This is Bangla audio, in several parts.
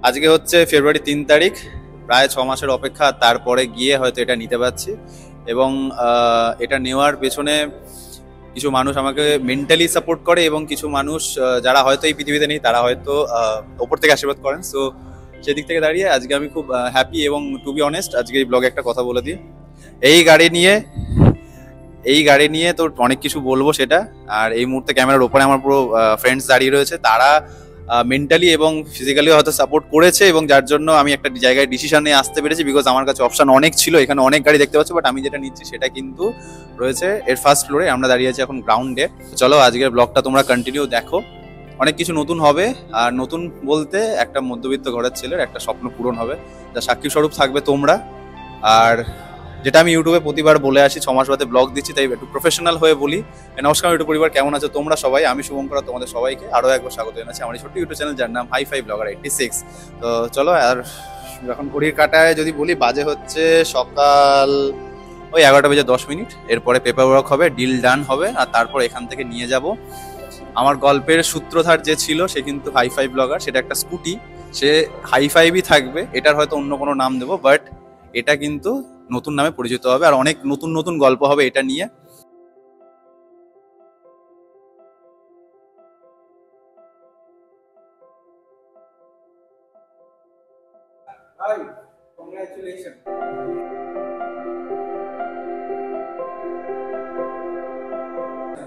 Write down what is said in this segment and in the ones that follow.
আজকে হচ্ছে ফেব্রুয়ারি 3 তারিখ, প্রায় 6 মাসের অপেক্ষা, তারপরে গিয়ে হয়তো এটা নিতে পারছি। এবং এটা নেওয়ার পেছনে কিছু মানুষ আমাকে মেন্টালি সাপোর্ট করে, এবং কিছু মানুষ যারা হয়তো এই পৃথিবীতে নেই, তারা হয়তো ওপর থেকে আশীর্বাদ করেন। সো সেদিক থেকে দাঁড়িয়ে আজকে আমি খুব হ্যাপি। এবং টু বি অনেস্ট, আজকে এই ব্লগে একটা কথা বলে দিই, এই গাড়ি নিয়ে এই গাড়ি নিয়ে তো অনেক কিছু বলবো সেটা। আর এই মুহূর্তে ক্যামেরার ওপরে আমার পুরো ফ্রেন্ডস দাঁড়িয়ে রয়েছে, তারা মেন্টালি এবং ফিজিক্যালি হয়তো সাপোর্ট করেছে, এবং যার জন্য আমি একটা জায়গায় ডিসিশন নিয়ে আসতে পেরেছি। বিকজ আমার কাছে অপশন অনেক ছিল, এখানে অনেক গাড়ি দেখতে পাচ্ছি, বাট আমি যেটা নিচ্ছি সেটা কিন্তু রয়েছে এর ফার্স্ট ফ্লোরে। আমরা দাঁড়িয়ে আছি এখন গ্রাউন্ডে। চলো আজকের ব্লগটা তোমরা কন্টিনিউ দেখো, অনেক কিছু নতুন হবে। আর নতুন বলতে একটা মধ্যবিত্ত ঘরের ছেলের একটা স্বপ্ন পূরণ হবে, যা সাক্ষী স্বরূপ থাকবে তোমরা। আর যেটা আমি ইউটিউবে প্রতিবার বলে আসি, 6 মাস বাদে ব্লগ দিচ্ছি, তাই একটু প্রফেশনাল হয়ে বলি। নমস্কার ইউটিউব পরিবার, কেমন আছো তোমরা সবাই? আমি শুভঙ্কর, তোমাদের সবাইকে আরো একবার স্বাগত জানাচ্ছি আমার ছোট্ট ইউটিউব চ্যানেল, যার নাম হাই-ফাই ব্লগার 86। তো চলো, আর এখন ঘড়ির কাঁটায় যদি বলি, বাজে হচ্ছে সকাল ওই 11টা বেজে 10 মিনিট। এরপরে পেপার ওয়ার্ক হবে, ডিল ডান হবে, আর তারপর এখান থেকে নিয়ে যাব আমার গল্পের সূত্রধার যে ছিল, সে কিন্তু হাই-ফাই ব্লগার, সেটা একটা স্কুটি। সে হাই-ফাইভই থাকবে, এটার হয়তো অন্য কোনো নাম দেবো, বাট এটা কিন্তু নতুন নামে পরিচিত হবে, আর অনেক নতুন নতুন গল্প হবে এটা নিয়ে।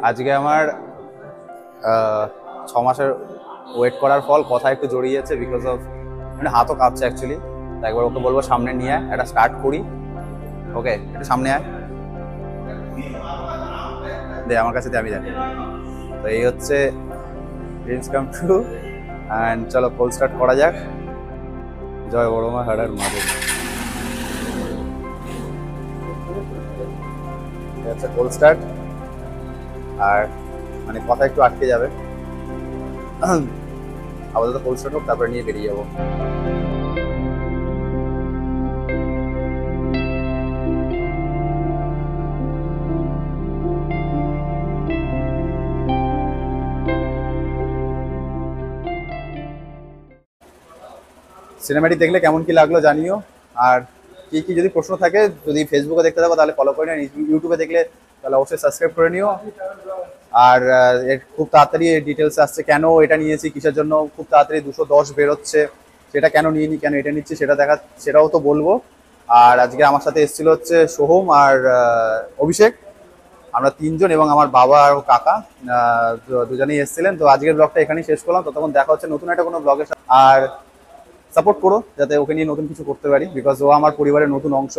আজকে আমার 6 মাসের ওয়েট করার ফল, কথা একটু জড়িয়েছে বিকজ অফ মানে হাতও কাঁপছে অ্যাকচুয়ালি। তো একবার ওকে বলবো সামনে নিয়ে একটা স্টার্ট করি। ওকে, একটু সামনে আয়, দে আমার কাছে, দে আমি জানি। তো এই হচ্ছে ড্রিমস কাম ট্রু। অ্যান্ড চলো কোল স্টার্ট করা যাক। জয় বড়মা হাড়ার মাঝে হচ্ছে কোল স্টার্ট। আর মানে কথা একটু আটকে যাবে, আপাতত কোল স্টার্ট হোক, তারপরে নিয়ে বেরিয়ে যাবো। সিনেম্যাটিক দেখলে কেমন কি লাগলো জানিও। আর কি কি যদি প্রশ্ন থাকে, যদি ফেসবুকে দেখতে থাকো তাহলে ফলো করে নিও, ইউটিউবে দেখলে তাহলে অবশ্যই সাবস্ক্রাইব করে নিও। আর এর খুব তাড়াতাড়ি ডিটেলস আসছে, কেন এটা নিয়েছি, কিসের জন্য খুব তাড়াতাড়ি 210 বেরোচ্ছে, সেটা কেন নিয়ে নি, কেন এটা নিচ্ছি সেটা সেটাও তো বলবো। আর আজকে আমার সাথে এসেছিল হচ্ছে সোহম আর অভিষেক, আমরা তিনজন, এবং আমার বাবা আর কাকা দুজনেই এসেছিলেন। তো আজকের ব্লগটা এখানেই শেষ করলাম, ততক্ষণ দেখা হচ্ছে নতুন একটা কোনো ব্লগের সাথে। আর সাপোর্ট করো যাতে ওকে নিয়ে নতুন কিছু করতে পারি, বিকজ ও আমার পরিবারের নতুন অংশ।